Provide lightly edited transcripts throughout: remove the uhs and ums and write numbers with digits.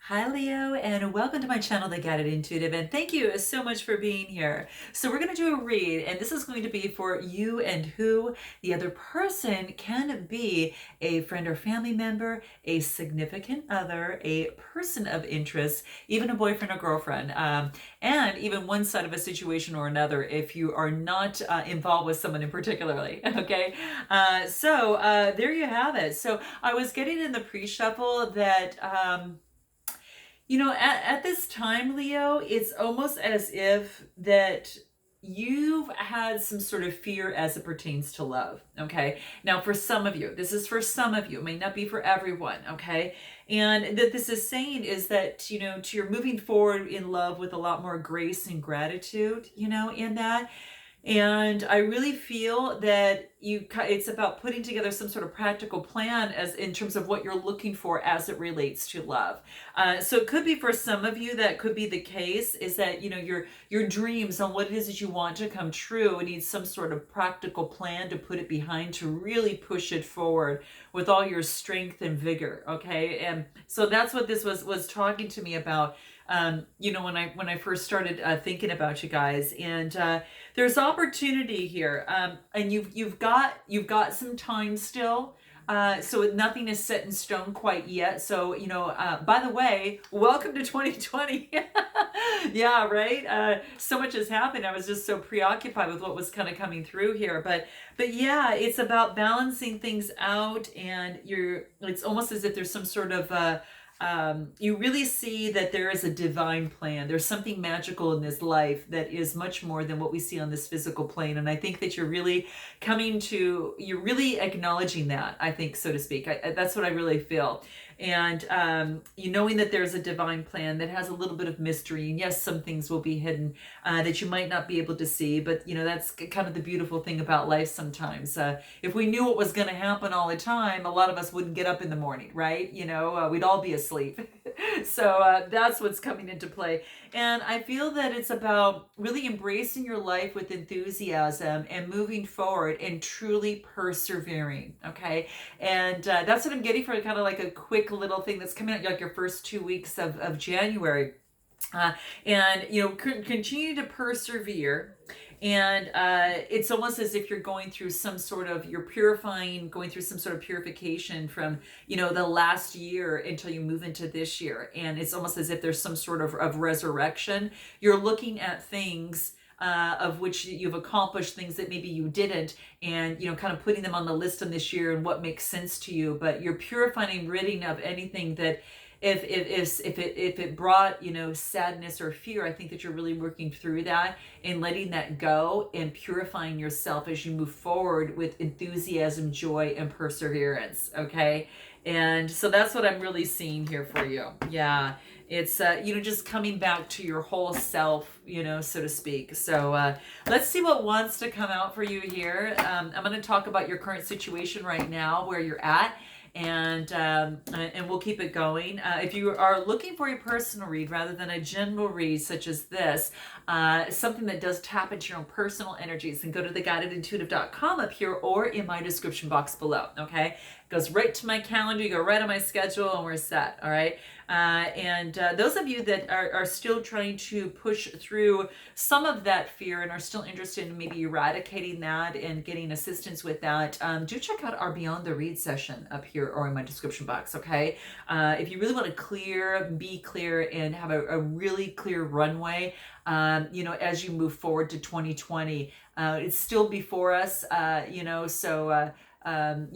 Hi, Leo, and welcome to my channel, The Guided Intuitive, and thank you so much for being here. So we're going to do a read, and this is going to be for you and who the other person can be: a friend or family member, a significant other, a person of interest, even a boyfriend or girlfriend, and even one side of a situation or another if you are not involved with someone in particularly. Okay, there you have it. So I was getting in the pre-shuffle that. At this time, Leo, it's almost as if that you've had some sort of fear as it pertains to love. Okay. Now, for some of you, this is for some of you, it may not be for everyone. Okay. And that this is saying is that, you're moving forward in love with a lot more grace and gratitude, in that. And I really feel that it's about putting together some sort of practical plan as in terms of what you're looking for as it relates to love. So it could be for some of you that could be the case is that, your dreams on what it is that you want to come true need some sort of practical plan to put it behind, to really push it forward with all your strength and vigor. Okay. And so that's what this was talking to me about. When I first started thinking about you guys, and there's opportunity here, and you've got some time still. So nothing is set in stone quite yet. So, by the way, welcome to 2020. Yeah, right. So much has happened. I was just so preoccupied with what was kind of coming through here, but yeah, it's about balancing things out, and it's almost as if there's some sort of you really see that there is a divine plan. There's something magical in this life that is much more than what we see on this physical plane. And I think that you're really you're really acknowledging that, I think, so to speak. That's what I really feel. And you knowing that there's a divine plan that has a little bit of mystery. And yes, some things will be hidden that you might not be able to see. But, that's kind of the beautiful thing about life sometimes. If we knew what was going to happen all the time, a lot of us wouldn't get up in the morning, right? We'd all be asleep. So that's what's coming into play. And I feel that it's about really embracing your life with enthusiasm and moving forward and truly persevering. Okay. And that's what I'm getting for kind of like a quick little thing that's coming out like your first 2 weeks of January. And continue to persevere. And it's almost as if you're going through going through some sort of purification from the last year until you move into this year. And it's almost as if there's some sort of resurrection. You're looking at things of which you've accomplished, things that maybe you didn't, and kind of putting them on the list on this year and what makes sense to you. But you're purifying and ridding of anything that if it brought sadness or fear. I think that you're really working through that and letting that go and purifying yourself as you move forward with enthusiasm, joy, and perseverance. Okay. And so that's what I'm really seeing here for you. Yeah. It's just coming back to your whole self, so to speak. So let's see what wants to come out for you here. I'm going to talk about your current situation right now, where you're at, and we'll keep it going. If you are looking for a personal read rather than a general read such as this, something that does tap into your own personal energies, then go to theguidedintuitive.com up here or in my description box below. Okay, it goes right to my calendar. You go right on my schedule, and we're set. All right. And those of you that are still trying to push through some of that fear and are still interested in maybe eradicating that and getting assistance with that, do check out our Beyond the Read session up here or in my description box. Okay. If you really want to be clear and have a really clear runway, as you move forward to 2020, it's still before us,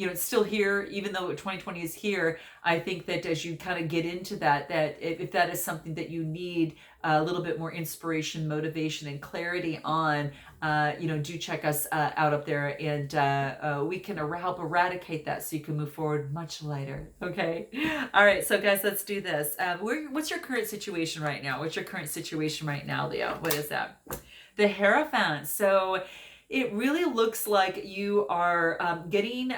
it's still here, even though 2020 is here. I think that as you kind of get into that if that is something that you need a little bit more inspiration, motivation, and clarity on, do check us out up there, and we can help eradicate that so you can move forward much lighter. Okay. All right. So guys, let's do this. What's your current situation right now? What's your current situation right now, Leo? What is that? The Hierophant. So it really looks like you are getting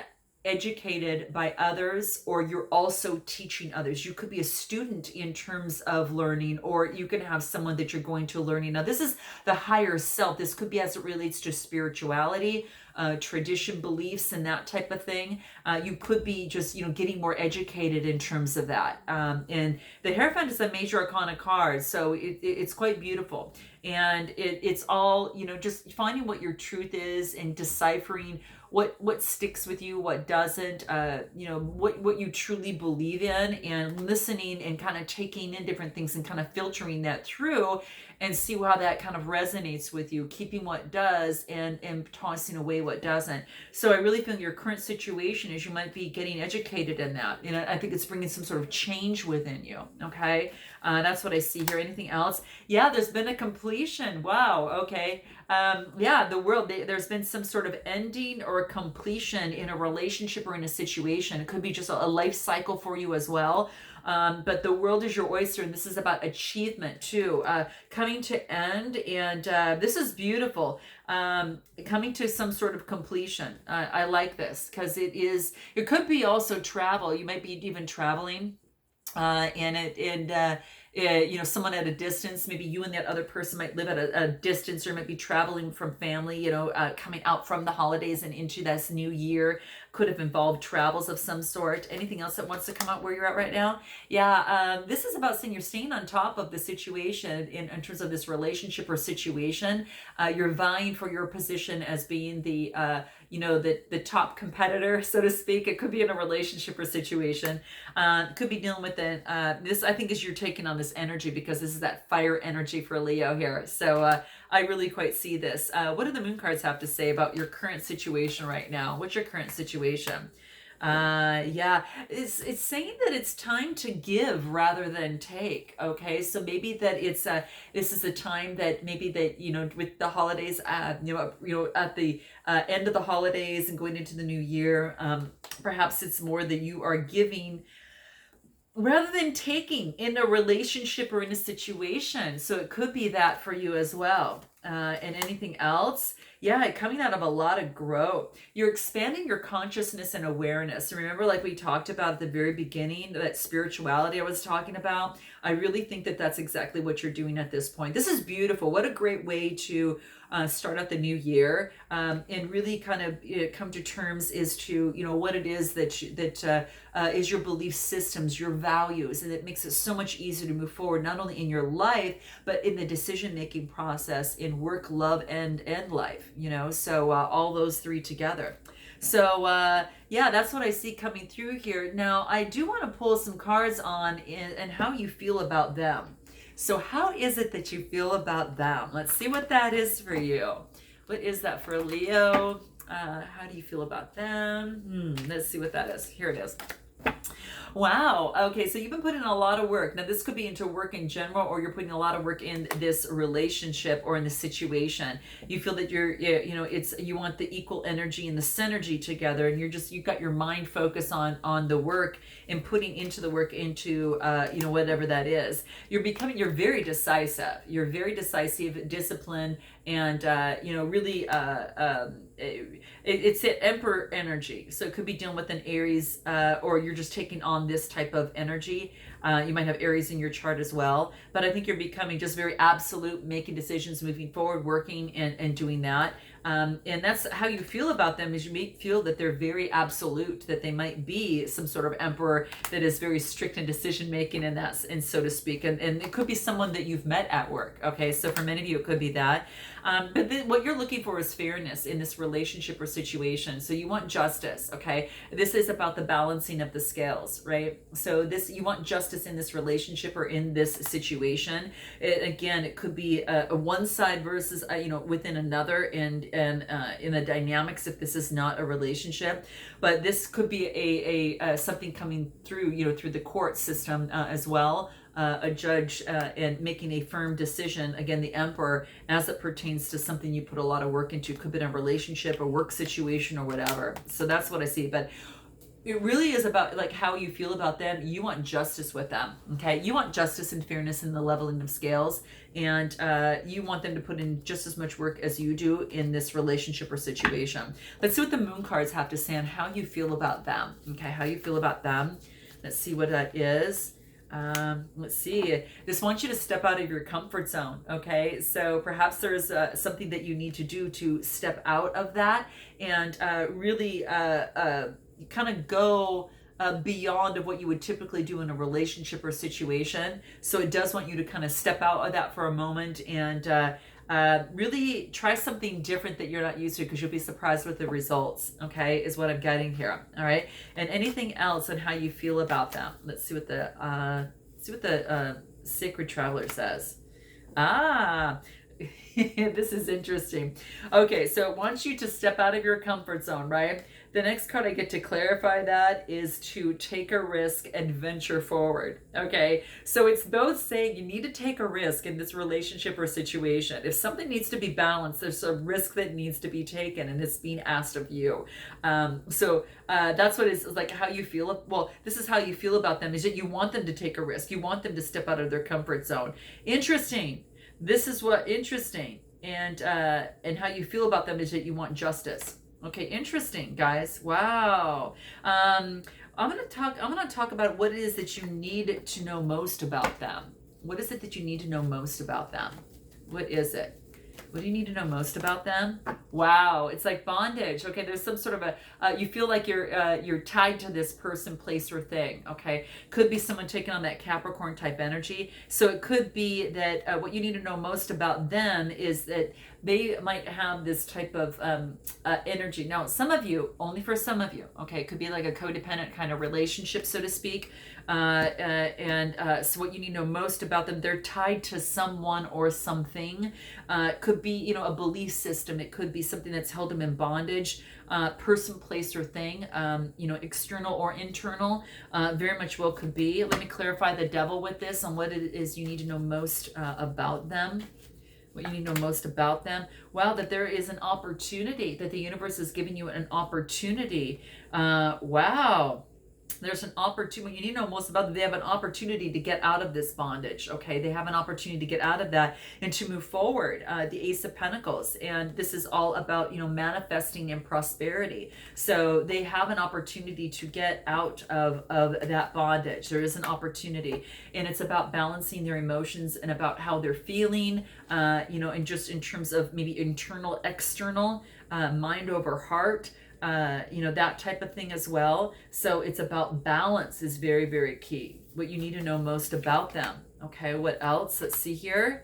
educated by others, or you're also teaching others. You could be a student in terms of learning, or you can have someone that you're going to learning. Now, this is the higher self. This could be as it relates to spirituality, tradition, beliefs, and that type of thing. You could be just, getting more educated in terms of that. And the Hierophant is a major arcana card, so it's quite beautiful. And it's all, just finding what your truth is and deciphering what sticks with you, what doesn't, what you truly believe in, and listening and kind of taking in different things and kind of filtering that through and see how that kind of resonates with you, keeping what does and tossing away what doesn't. So I really feel your current situation is you might be getting educated in that. And I think it's bringing some sort of change within you. Okay. That's what I see here. Anything else? Yeah, there's been a completion. Wow. Okay. The world, there's been some sort of ending or a completion in a relationship or in a situation. It could be just a life cycle for you as well. But the world is your oyster, and this is about achievement too, coming to end. And this is beautiful. Coming to some sort of completion. I like this because it could be also travel. You might be even traveling. Someone at a distance, maybe you and that other person might live at a distance, or might be traveling from family, coming out from the holidays and into this new year. Could have involved travels of some sort. Anything else that wants to come out where you're at right now? Yeah, this is about saying you're staying on top of the situation in terms of this relationship or situation. You're vying for your position as being the top competitor, so to speak. It could be in a relationship or situation. It could be dealing with this, I think, is you're taking on this energy, because this is that fire energy for Leo here. So I really quite see this. What do the moon cards have to say about your current situation right now? What's your current situation? It's saying that it's time to give rather than take. Okay, so maybe that this is a time that maybe that with the holidays, at the end of the holidays and going into the new year, perhaps it's more that you are giving rather than taking in a relationship or in a situation. So it could be that for you as well. And anything else? Yeah, coming out of a lot of growth. You're expanding your consciousness and awareness. Remember, like we talked about at the very beginning, that spirituality I was talking about? I really think that that's exactly what you're doing at this point. This is beautiful. What a great way to start out the new year, and really kind of come to terms as to what it is that is your belief systems, your values, and it makes it so much easier to move forward, not only in your life but in the decision-making process, in work, love, and life. So all those three together. So that's what I see coming through here. Now I do want to pull some cards on and how you feel about them. So how is it that you feel about them? Let's see what that is for you. What is that for Leo? How do you feel about them? Let's see what that is. Here it is. Wow. Okay, so you've been putting in a lot of work. Now, this could be into work in general, or you're putting a lot of work in this relationship or in the situation. You feel that you want the equal energy and the synergy together, and you've got your mind focused on the work and putting into the work into whatever that is. You're very decisive. You're very decisive, disciplined, and really it's an Emperor energy. So it could be dealing with an Aries, or you're just taking on this type of energy. You might have Aries in your chart as well, but I think you're becoming just very absolute, making decisions, moving forward, working and doing that. And that's how you feel about them, is you may feel that they're very absolute, that they might be some sort of emperor that is very strict in decision making, and so to speak. And it could be someone that you've met at work. Okay, so for many of you, it could be that. But then what you're looking for is fairness in this relationship or situation. So you want justice. Okay, this is about the balancing of the scales, right? So you want justice in this relationship or in this situation. It could be a one side versus within another, and in the dynamics if this is not a relationship. But this could be a something coming through through the court system as well. A judge and making a firm decision, again, the Emperor, as it pertains to something you put a lot of work into. Could be in a relationship, a work situation, or whatever. So that's what I see. But it really is about like how you feel about them. You want justice with them, okay? You want justice and fairness in the leveling of scales, and you want them to put in just as much work as you do in this relationship or situation. Let's see what the moon cards have to say on how you feel about them, okay? How you feel about them. Let's see what that is. Let's see. This wants you to step out of your comfort zone, okay? So perhaps there's something that you need to do to step out of that and really kind of go beyond of what you would typically do in a relationship or situation. So it does want you to kind of step out of that for a moment and really try something different that you're not used to, because you'll be surprised with the results, okay, is what I'm getting here. All right. And anything else on how you feel about them. Let's see what the Sacred Traveler says. This is interesting. Okay, so it wants you to step out of your comfort zone, right? The next card I get to clarify that is to take a risk and venture forward. Okay, so it's both saying you need to take a risk in this relationship or situation. If something needs to be balanced, there's a risk that needs to be taken, and it's being asked of you. That's what it's like. How you feel. Well, this is how you feel about them, is that you want them to take a risk. You want them to step out of their comfort zone. Interesting. This is what interesting, and how you feel about them is that you want justice. Okay, interesting, guys. Wow. I'm gonna talk about what it is that you need to know most about them. What is it that you need to know most about them? What is it? What do you need to know most about them? Wow, it's like bondage. Okay, there's some sort of a you feel like you're tied to this person, place, or thing. Okay, could be someone taking on that Capricorn type energy. So it could be that what you need to know most about them is that they might have this type of energy. Now, some of you, only for some of you, okay, it could be like a codependent kind of relationship, so to speak. So what you need to know most about them, they're tied to someone or something. It could be, a belief system. It could be something that's held them in bondage, person, place, or thing, external or internal, very much well could be. Let me clarify the devil with this on what it is you need to know most about them. What you need to know most about them. Wow, that there is an opportunity, that the universe is giving you an opportunity. Wow. There's an opportunity. What you need to know most about them, they have an opportunity to get out of this bondage. Okay, they have an opportunity to get out of that and to move forward. The Ace of Pentacles, and this is all about manifesting in prosperity. So they have an opportunity to get out of that bondage. There is an opportunity, and it's about balancing their emotions and about how they're feeling. And just in terms of maybe internal, external, mind over heart. That type of thing as well. So it's about balance is very, very key. What you need to know most about them. Okay, what else? Let's see here.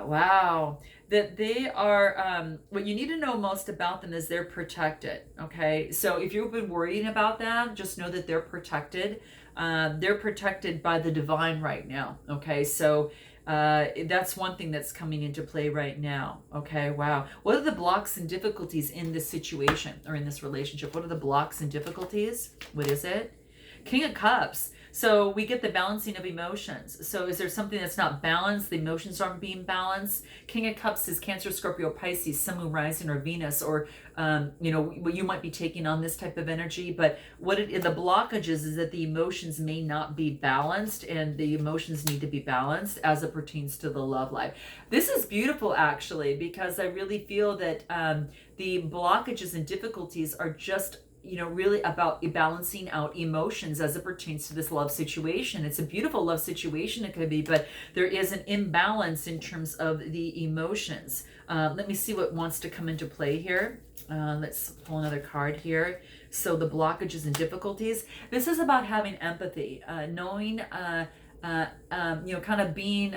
Wow. That they are, what you need to know most about them is they're protected. Okay, so if you've been worrying about them, just know that they're protected. They're protected by the divine right now. Okay, so that's one thing that's coming into play right now. Okay, wow. What are the blocks and difficulties in this situation or in this relationship? What are the blocks and difficulties? What is it? King of Cups. So we get the balancing of emotions. So is there something that's not balanced? The emotions aren't being balanced. King of Cups is Cancer, Scorpio, Pisces, Sun, Moon, Rising, or Venus, or you might be taking on this type of energy. But the blockages is that the emotions may not be balanced, and the emotions need to be balanced as it pertains to the love life. This is beautiful, actually, because I really feel that the blockages and difficulties are just really about balancing out emotions as it pertains to this love situation. It's a beautiful love situation, it could be, but there is an imbalance in terms of the emotions. Let me see what wants to come into play here. Let's pull another card here. So the blockages and difficulties. This is about having empathy, knowing kind of being,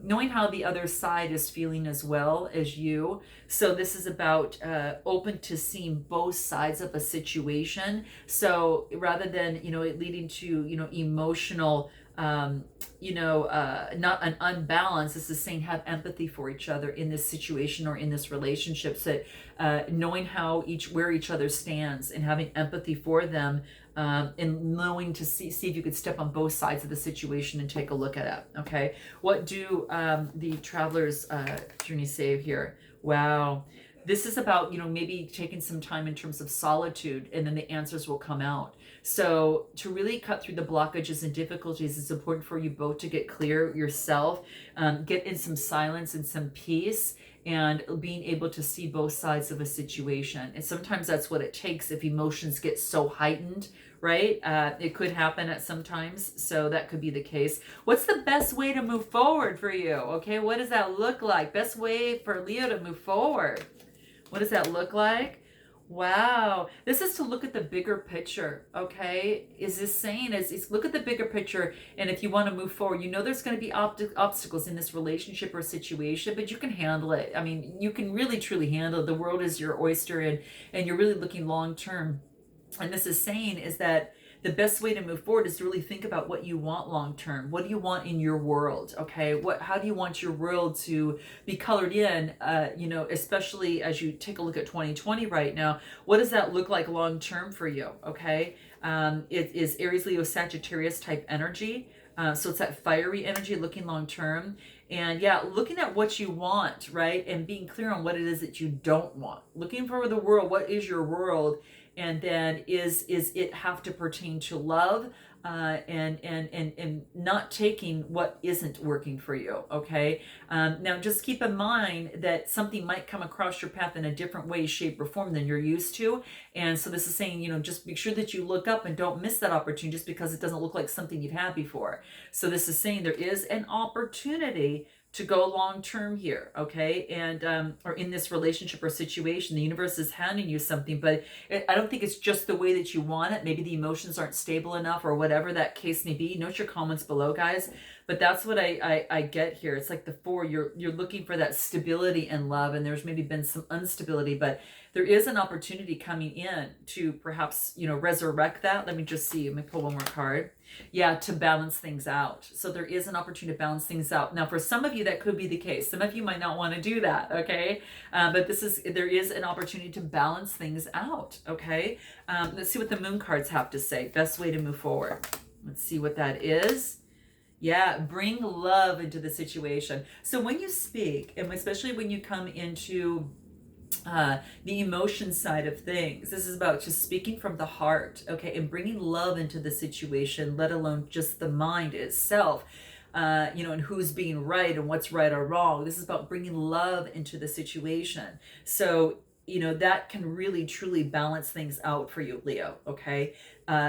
knowing how the other side is feeling as well as you. So this is about open to seeing both sides of a situation. So rather than, it leading to, emotional, not an unbalance, this is saying have empathy for each other in this situation or in this relationship. So knowing where each other stands and having empathy for them, and knowing to see if you could step on both sides of the situation and take a look at it. Okay, what do the Traveler's journey say here? Wow, This is about, maybe taking some time in terms of solitude, and then the answers will come out. So to really cut through the blockages and difficulties, it's important for you both to get clear yourself, get in some silence and some peace, and being able to see both sides of a situation. And sometimes that's what it takes if emotions get so heightened, right? It could happen at some times, so that could be the case. What's the best way to move forward for you? Okay, what does that look like? Best way for Leo to move forward. What does that look like? Wow. This is to look at the bigger picture, okay? Is this saying is look at the bigger picture, and if you want to move forward, there's going to be obstacles in this relationship or situation, but you can handle it. I mean, you can really truly handle it. The world is your oyster, and you're really looking long term. And this is saying is that the best way to move forward is to really think about what you want long term. What do you want in your world? Okay, how do you want your world to be colored in? Especially as you take a look at 2020 right now, what does that look like long term for you? Okay, it is Aries, Leo, Sagittarius type energy. So it's that fiery energy, looking long term. And yeah, looking at what you want, right? And being clear on what it is that you don't want. Looking for the world, what is your world? And then is it have to pertain to love, and not taking what isn't working for you, okay? Now just keep in mind that something might come across your path in a different way, shape, or form than you're used to. And so this is saying, just make sure that you look up and don't miss that opportunity just because it doesn't look like something you've had before. So this is saying there is an opportunity to go long term here, okay? And or in this relationship or situation, the universe is handing you something, but I don't think it's just the way that you want it. Maybe the emotions aren't stable enough, or whatever that case may be. Note your comments below, guys. But that's what I get here. It's like the 4, you're looking for that stability and love, and there's maybe been some instability, but there is an opportunity coming in to perhaps, resurrect that. Let me just see. Let me pull one more card. Yeah, to balance things out. So there is an opportunity to balance things out. Now, for some of you, that could be the case. Some of you might not want to do that, okay? But there is an opportunity to balance things out, okay? Let's see what the moon cards have to say. Best way to move forward. Let's see what that is. Yeah, bring love into the situation. So when you speak, and especially when you come into the emotion side of things, this is about just speaking from the heart, okay, and bringing love into the situation, let alone just the mind itself, and who's being right and what's right or wrong. This is about bringing love into the situation. So that can really truly balance things out for you, Leo, okay?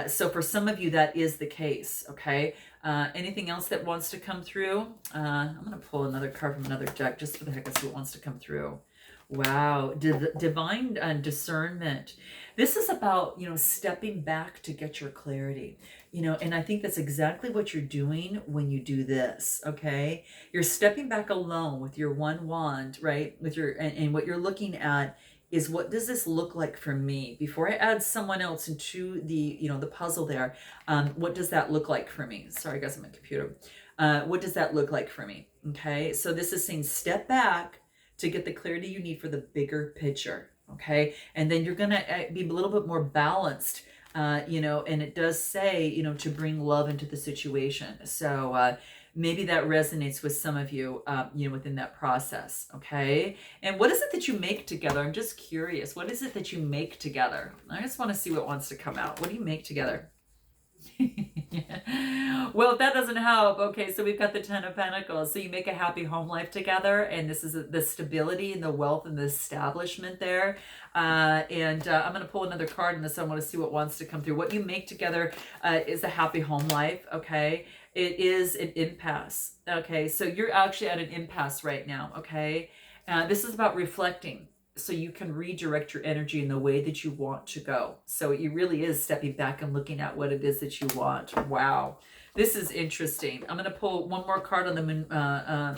So for some of you, that is the case, okay? Anything else that wants to come through? I'm going to pull another card from another deck just for the heck and see what wants to come through. Wow, divine discernment. This is about, stepping back to get your clarity, and I think that's exactly what you're doing when you do this, okay? You're stepping back alone with your one wand, right? With your, and what you're looking at is, what does this look like for me? Before I add someone else into the, the puzzle there, what does that look like for me? Sorry, guys, on my computer. What does that look like for me? Okay, so this is saying step back to get the clarity you need for the bigger picture, okay? And then you're gonna be a little bit more balanced, and it does say, to bring love into the situation. So maybe that resonates with some of you, within that process, okay? And what is it that you make together? I'm just curious. What is it that you make together? I just want to see what wants to come out. What do you make together? Well, if that doesn't help, okay, so we've got the 10 of Pentacles. So you make a happy home life together, and this is the stability and the wealth and the establishment there. And I'm going to pull another card in this. I want to see what wants to come through. What you make together is a happy home life, okay? It is an impasse, okay? So you're actually at an impasse right now, okay? This is about reflecting, so you can redirect your energy in the way that you want to go. So it really is stepping back and looking at what it is that you want. Wow. This is interesting. I'm going to pull one more card on the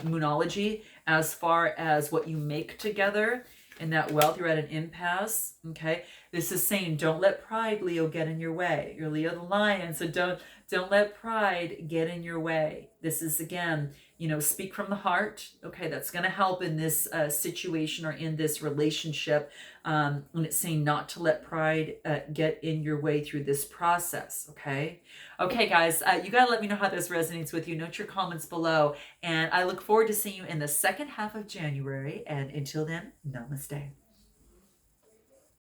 Moonology as far as what you make together and that wealth. You're at an impasse, okay? This is saying, don't let pride, Leo, get in your way. You're Leo the Lion, so don't let pride get in your way. This is, again, speak from the heart. Okay, that's going to help in this situation or in this relationship. And it's saying not to let pride get in your way through this process. Okay. Okay, guys, you got to let me know how this resonates with you. Note your comments below. And I look forward to seeing you in the second half of January. And until then, namaste.